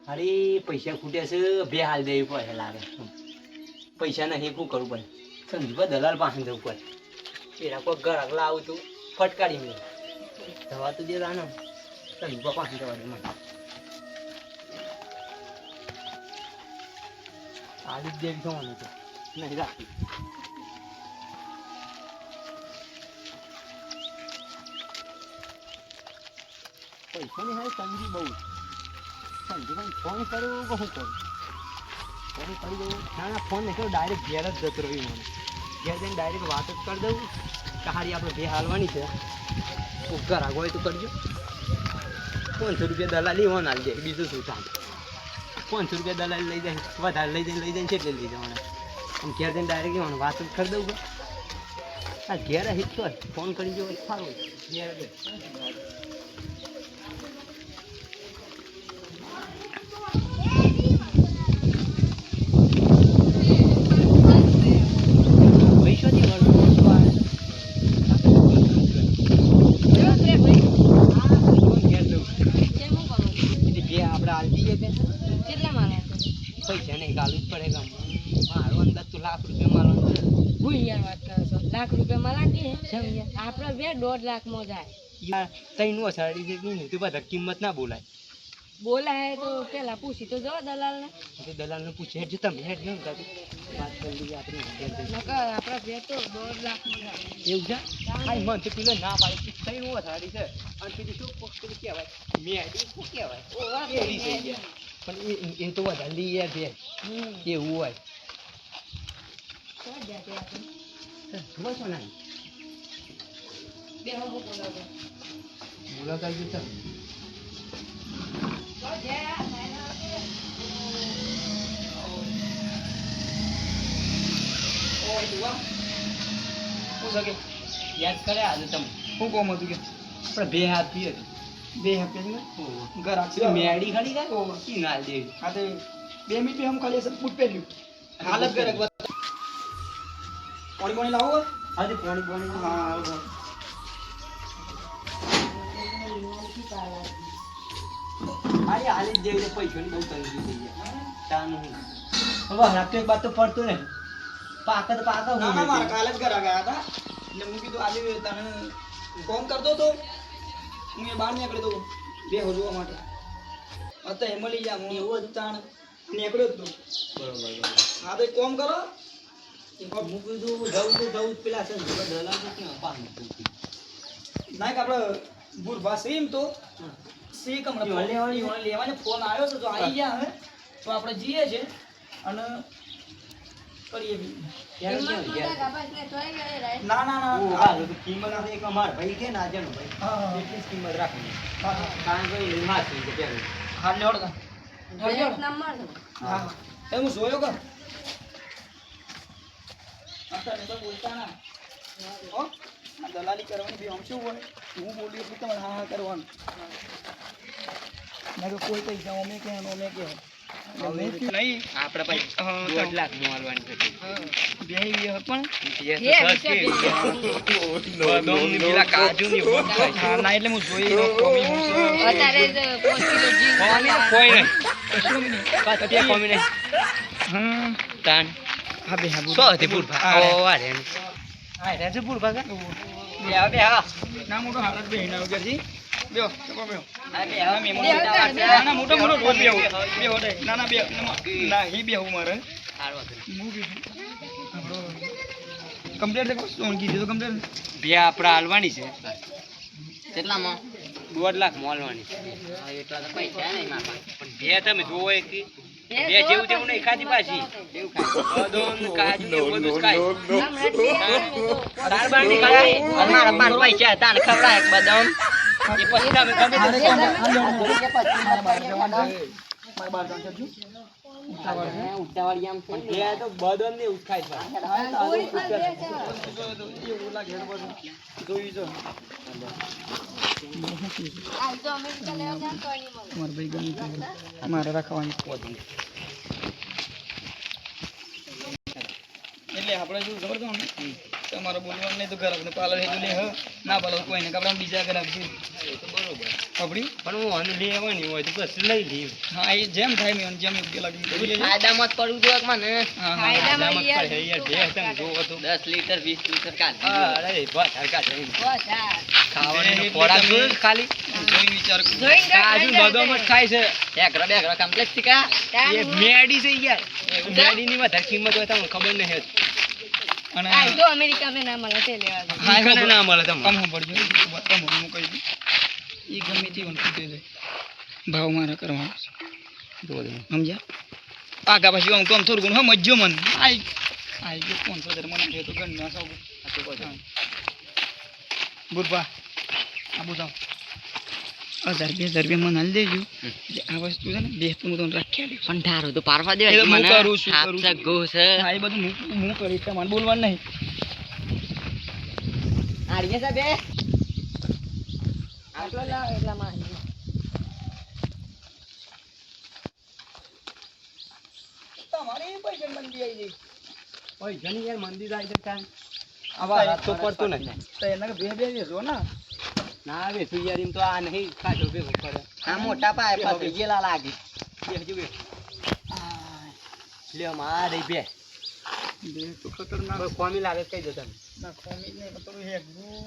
અરે પૈસા ખૂટ્યા છે બે હાલ દેવી પડે લાગે પૈસા નહીં શું કરવું પડે સંદીપ દલાલ પાસે જવું પડે એના કોઈ ઘર આગલા આવું તું ફટકારી મેં દવા તો દે રાનો સંદીપ પાસે જવા દે મને આલી જ દેવી થવાનું છે નહીં રાખી પૈસા ની હાલ તંગી બહુ સંદીપ ફોન કર્યો કે શું કરું ફોન કરી દઉં ના ફોન નહીં કર્યો ડાયરેક્ટ ઘેર જ જતો રહ્યું મને ઘેર જઈને ડાયરેક્ટ વાત જ કરી દઉં કે હારી આપણે બે હાલવાની છે ઘર આગળ હોય તો કરજો 500 રૂપિયા દલાલી હોન હાલ જાય બીજું શું કામ 500 રૂપિયા દલાલી લઈ જાય વધારે લઈ જાય છે એટલે લઈ જવાના આમ ઘેર જઈને ડાયરેક્ટ મને વાત જ કરી દઉં કે આ ઘેર હિટ કર ફોન કરી જો સારું ઘેર પૈસા નહીં ગાલું જ પડે મારો અંદાજ તો લાખ રૂપિયા મારવાનો વાત કરો છો લાખ રૂપિયા લાગીએ આપણે બે 1.5 લાખમાં જાય તૈનું અસાડી છે નહીં તો બધા કિંમત ના બોલાય બોલાય તો પેલા પૂછી તો જો દલાલને દલાલને પૂછે જો તમે હેડ ન કરી વાત કરી લઈએ આપણે આપણા બે તો 1.5 લાખમાં જાય એવું છે આ મન તો પેલો ના પાડે તૈનું અસાડી છે અને પેલી શું પેલું કહેવાય મેડી શું કહેવાય એવી થઈ ગયા પણ એ તો વધારે લઈએ બે એવું હોય બસો ના મુલાકાત જતા યાદ કરે આજે તમે શું કોમ હતું કે આપણે બે હાથ પીએ બે હપ્તે ઘર આખી મેડી ખાલી કાંઈ કી ના દેવી હા તે 2 મિનિટ હમ ખાલી સબ ફૂટ પહેર્યું હાલત કરે પાણી લાવો આજે પાણી હા અરે હાલી જ જેવી પૈસાની બહુ તંગી થઈ ગયા તાનું હવે રાતે એક બાદ તો પડતો ને પાકા ના મારા કાલે જ ઘર ગયા હતા એટલે હું કીધું આજે તને કોમ કરતો તો હું એ બહાર નીકળ્યો તો બે જોવા માટે અત્યારે એમ મળી ગયા હું એવું હતું તાણ નીકળ્યો જ તો બરોબર હા તો એક કોમ કરો હું કીધું જવું પેલા છે દલાલ તો ક્યાં પાણી ના કે આપણે બુરભા છે એમ તો શીખ હમણાં લેવાનો ફોન આવ્યો છે તો આવી ગયા હવે તો આપણે જઈએ છે અને કરીએ બી ના ના ના કિંમત એક અમાર ભાઈ કે ના જાણો ભાઈ એટલી જ કિંમત રાખવી કારણ કે માસી કે પેલું હા લેવડ હા એ હું જોયો કે અત્યારે તો બોલતા ના હો આ દલાલી કરવાની બી આમ શું હોય હું બોલી એટલું તમારે હા હા કરવાનું ના કે કોઈ પૈસા અમે કે નહીં આપણે ભાઈ 1.5 લાખ નું હાલવાની છે બે પણ હા ના એટલે હું જોઈ કોઈ નહીં તાન હા બે હા સો હતી પૂરભા હા છે પૂરભા કે બે હા ના મોટો હાલત બે હિના વગર જી બેઓ બેઓ હા બે ના મોટો રોડ બેઓ બેઓ ના ના બે ના હી બે હું મારે હું કમ્પ્લીટ દેખો સોન કીધું તો કમ્પ્લીટ બે આપણે હાલવાની છે કેટલામાં 1.5 લાખ હાલવાની છે એટલા તો પૈસા નહીં મારા પણ બે તમે જોવો એક બે જેવું નહીં ખાધી પાછી એવું ખાય બદામ કાજુ ને બધું ખાય દાળ બાંધી ખાય અમારા બાર પૈસા તાને ખવડાય બદામ એ પછી તમે ગમે તે ઉતાવળી આમ પણ બે તો બદામ ને એવું ખાય જોઈ જો મારે રાખવાની એટલે આપણે શું ખબર છે તમારે બોલવાનું નહીં તો ગ્રાહકને પાલર હેતું લે ના પાલર કોઈ નહીં આપણે બીજા ગ્રાહક છે બરોબર ખબરી પણ હું આને લેવાની હોય તો બસ લઈ લઈએ હા એ જેમ થાય મેં જેમ યોગ્ય લાગે એમ કરીએ છીએ. ફાયદામાં જ પડવું જોઈએ કે મને હા હા ફાયદામાં ફાયદામાં જ યાર, પડે યાર બે તમે જોવો તો 10 લીટર 20 લીટર કાઢી અરે બસ હરકા જઈને બસ હા. ખાવાનો બે ખોરાક તમે- જોયો ખાલી જોઈને વિચાર કરો. જોઈને કાજુ બદામ જ ખાય છે એકરા બેકરા કમ્પ્લેટ શીખા એ મેડી છે યાર મેડીની વધારે કિંમત હોય તમને ખબર નહીં હતી અને આ તો અમેરિકામાં ના મળે તે લેવા દે. હા, ઈકને ના મળે તમને કમ સાંભળજો હું કહી દઉં એ ગમે તે વસ્તુ દે દે ભાવ મારા કરવાનો છે સમજ્યા આગા પછી આમ તો આમ થોડું ઘણું સમજજો મને આઈ ગયો 500 મને આપ્યો તો ગણ ના સૌ ગુરબા આ બુધાવ 1000 2,000 મને હાલ દેજો એટલે આ વસ્તુ છે ને બે હું તમને રાખ્યા દઉં પણ ધારો તો પારવા એ તો હું કરું છું, હાફ કરું છે છું. ગો છે હા એ બધું હું કરીશ તમારે બોલવાનું નહીં આડીએ છે બે આટલો લાવ એટલામાં આવી જાય. તમારી પૈસા મંદી આવી જાય ઓય જની યાર મંદિર આવી છે કાંઈ આવા રાત તો પડતું નહીં તો એના બે બે વેચો ને ના આવે તું યાર એમ તો આ નહીં ખાટો ભેગો કરે આ મોટા પાય પાસે ગેલા લાગી બે હજુ બે લ્યો માર દઈ બે બે તો ખતરનાક કોઈ કોમી લાગે તો કહી દો તમે ના કોમી ને તો હેગું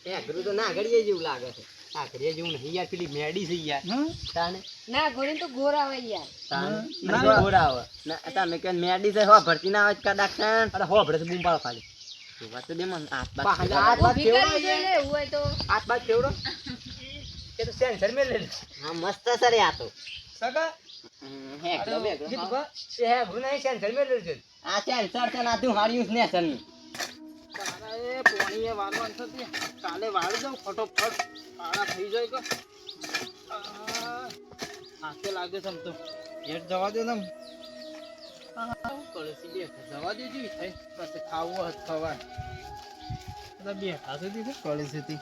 એ ઘરું તો ના ઘડીએ જેવું લાગે છે આ ઘડીએ જેવું નહીં યાર પેલી મેડી છે યાર હા તાને ના ગોળી તો ગોર આવે યાર. તાને ના, ના ગોરા આવે ના તમે કે મેડી છે હો ભરતી ના આવે કદાચ અરે હો ભડે બૂમ પાડો ખાલી વાત તો દે મન હાથ બા, બાથ હાથ બાથ ભીખારી કેવડો જોઈ લે, એવું હોય તો હાથ બાદ કેવડો એ તો સેન્સર મેં લે હા મસ્ત સરે આ તો સગા હેકડો બેકડો કીધું બા એ હે ગુના નહીં સેન્સર મેં લે છે આ ચાલ સર તે ના તું હાડ્યું ને સર એ પોણીએ વાળવાનું થતી કાલે વાળી દઉં ફટોફટ પાળા થઈ જાય કે હાથે લાગે છે આમ તો હેઠ જવા દે ને આમ. કળશી બે જવા દે જેવી થાય પછી ખાવું હોય તો ખવાય બધા બે હાથેથી શું કળશીથી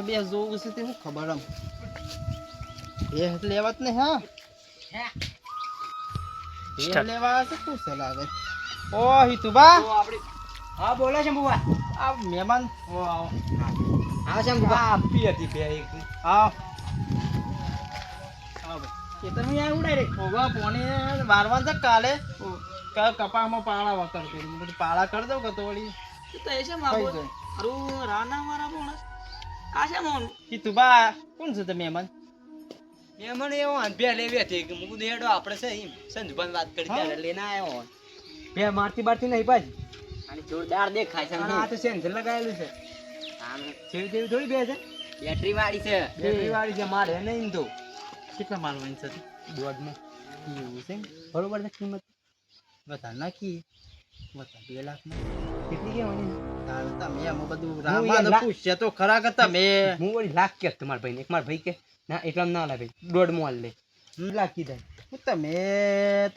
બે જોવું છે તે શું ખબર આમ બે હાથ લેવા જ નહીં હા બે લેવા છે શું છે લાગે ઓ હિતુબા તો આપણે હા બોલે છે બુવા આ મહેમાન ઓ આવો હા છે બુવા આપી હતી બે એક આવો આવો ખેતરમાં આવું ડાયરેક્ટ ઓગા પોણી વારવાનું છે કાલે કપામાં પાળા વકર કરી બધું પાળા કરી દઉં કે તો વળી તો એ છે મારું રાના મારા પોણા આ છે મોન હિતુબા કોણ છે તે મહેમાન એ મને એવો બે લેવી હતી કે મુકું દેડો આપણે છે એમ સંજુભાઈ વાત કરી ત્યારે લઈને આવ્યો બે મારતી બારતી નહીં પાછી અને જોરદાર દેખાય છે અને આ તો સેન્સર લગાવેલું છે આમ જેવી તેવી થોડી બે છે બેટરી વાળી છે બેટરી વાળી છે મારે નહીં તો કેટલા માલવાની છે દોઢમાં એવું છે બરોબર છે કિંમત વધારે નાખી વધારે 2 લાખમાં કેટલી કહેવાની તારે તમે આમાં બધું હું રામાને યાર પૂછશે તો ખરા કે તમે હું વળી લાખ કે તમારા ભાઈને એક મારા ભાઈ કે ના એટલા ના લે ભાઈ દોઢ માં લે લાખ કીધા તમે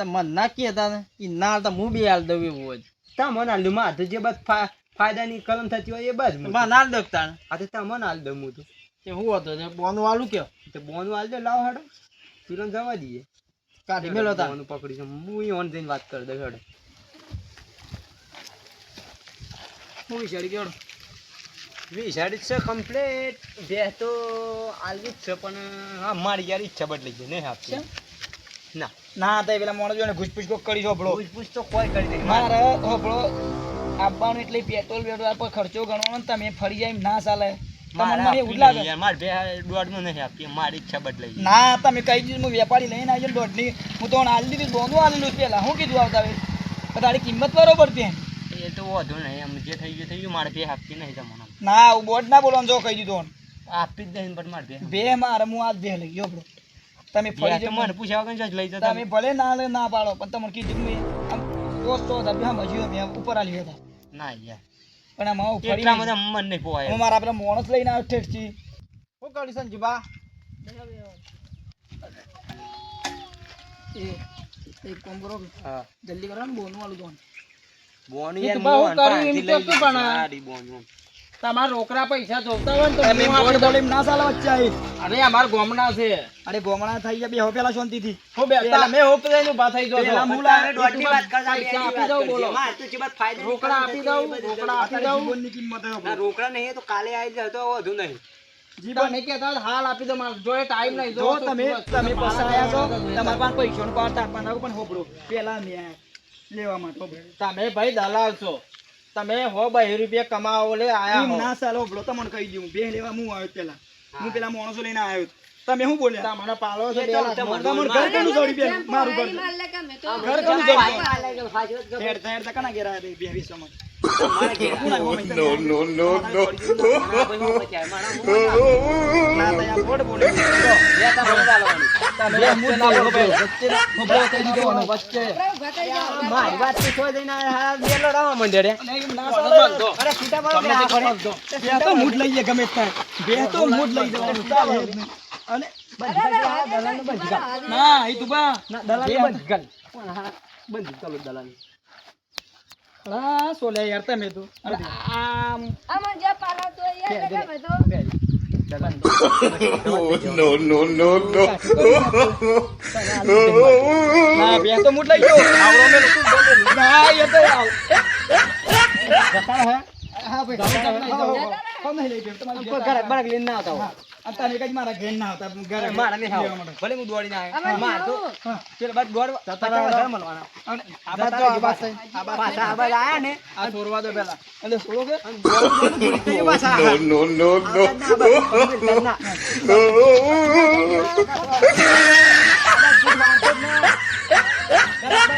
મને ના કહેતા ને એ ના હાલતા હું બી હાલ દઉં એવું હોય તમને હાલ દઉં મારે તો જે બસ ફાયદાની કલમ થતી હોય એ બસ મને હાલ દઉં તાણ આ તો તમને હાલ દઉં હું તો તે હું હતો તે બોનું વાલું કયો તો બોનું હાલ દે લાવો હેડો તુરંત જવા દઈએ કાઢી મેલો તાણ બોનું પકડી છે હું ઓન જઈને વાત કરી દઉં હેડો હું વિચારી ગયો 20 છે કમ્પ્લીટ બે તો આલવી જ છે પણ હા મારી યાર ઈચ્છા બદલાઈ ગઈ નહીં આપશે ના ના તો પેલા મોણસ જોને ઘૂસપૂસ કોક કરી હોબળો પૂછ તો કોઈ કરી દે મારે હોબળો આપવાનું એટલે પેટ્રોલ વેટ્રોલ પર ખર્ચો ગણવાનો ને તમે ફરી જાય એમ ના ચાલે તમને મને એવું જ લાગે મારે બે દોઢ નું નહીં આપતી મારી ઈચ્છા બદલાઈ ગઈ ના તમે કઈ દીધું હું વેપારી લઈને આવી દોઢની હું તો હાલ દીધું દોનું આલેલું પેલા હું કીધું આવતા હવે પણ તારી કિંમત બરોબર છે એ તો વાંધો નહીં એમ જે થઈ ગયું મારે બે આપતી નહીં તમને ના હું બોર્ડ ના બોલવાનું જો કહી દીધું આપી જ નહીં પણ મારે બે બે મારે હું આ બે લઈ ગયો બરો તમે ફરી તો મને પૂછ્યા વગર જ લઈ જતા તમે ભલે ના લે ના પાડો પણ તમને કીધું મેં આમ દોસ્તો હતા બે મજ્યો મેં ઉપર આલી હતા ના યાર પણ આમ હું ફરી એટલા બધા મન નહીં પોવાય હું મારા પેલા મોણસ લઈને આવ્યો ઠેઠથી શું કરી સંજીબા એ એક કામ કરો હા જલ્દી કરો ને બોનું વાળું દોન બોન એ યાર તો બહુ મોહન કર્યું એમ પાંચથી તો લઈ શું પણ આ? સારી બોન બોન. તમારા રોકડા પૈસા જોતા હોય ને તો તમે હું બોલ આપી દઉં. બોલ ના ચાલે વચ્ચે આવી. અરે અમાર ગામના છે અરે ગોમણા થઈ ગયા બે હો પેલા શાંતિથી. હું બેઠા અમે હોપ લઈને ઊભા થઈ જાઓ છો. પેલા મુલા તારે દોઢની વાત કરતા બે પૈસા ની આપી વાત દઉં, કરજે. બોલો. મારે તો ચીબત ફાયદો રોકડા આપી દઉં, રોકડા આપી અત્યારે દઉં. જીવનની કિંમત હે ના, આપણો. રોકડા નહીં તો કાલે આવી જાય તો વધુ નહીં. જીવન તમે કહેતા હોય તો હાલ આપી દો, મારે જોડે ટાઈમ નહીં. જો તમે પસાયા છો તમારા પાસે પૈસાનો પાર તાપવાનો આવું પણ હોબળો પેલા મેં લેવા માટે હોબળો. તમે ભાઈ દલાલ છો, તમે હો 2 રૂપિયા કમાવો લે આયા એમ હો. ના ચાલો હોબળો તમને કહી દઉં બે લેવા હું આવ્યો પેલા હું પેલા માણસો લઈને આવ્યો તમે શું બોલ્યા તમને પાલો છે એ બે તો લાખ. તમારે તમારું ઘર કેનું જોડી બે મારું ઘર ઘર કેનું જોડી હેડ હેડ કના ઘેર આવ્યા બે 20 માં મારા ઘેર કોણ આવ્યો મય No, no, no, no. મારા ભાઈ માં બચ્યા, મારા મોં ના તો યાર બોડ બોલે બે તમને ચાલવાની. તમે વચ્ચે ના બોલો ભાઈ, વચ્ચે ના. હોબળો કરી દેવાનો વચ્ચે મારી વાત થી કોઈ જઈને આ બેલો રાવા માંડ્યો રે. અને એમ ના બંધો. ચાલે અરે સીધા પડો તમને બે તો આ બંધો. બે તો મૂઠ લઈ જાય ગમે ત્યાં બે તો મૂઠ લઈ જવાનું ચાલે જ નહીં. અને ના એ તું બા ના, દલાલ બે બંધ કર. પણ હા, બંધ ચાલો દલાલ. હા સોલે યાર તમે તો અરે આમ Oh, no, no, no, no. ના બે તો મૂઠ લઈ ગયો આવરો મે લોકો ના એ તો આવ હા ભાઈ કોમ નહીં લઈ ગયો તમારી કોઈ ઘરે બરાક લઈને ના આવતા હોય. અંતાને એક જ મારા ઘેર ના આવતા ઘરે મારા નહીં લેવા આવો. માટે. ભલે હું દોડીને આવ્યો. માર તો પેલા બાદ દોડવા જતા પચાસ રહો. ઘર મળવાના. અને આ જતા બાજુ રહેજો આ બાજુ પાછા. આ બાજુ પાછા આ બાજુ આયા ને આ છોડવા દો પેલા એટલે છોડો કે અને દોડવું તો એ પાછા No, no, no, no. આવતા જ ના આ બાજુ. Oh.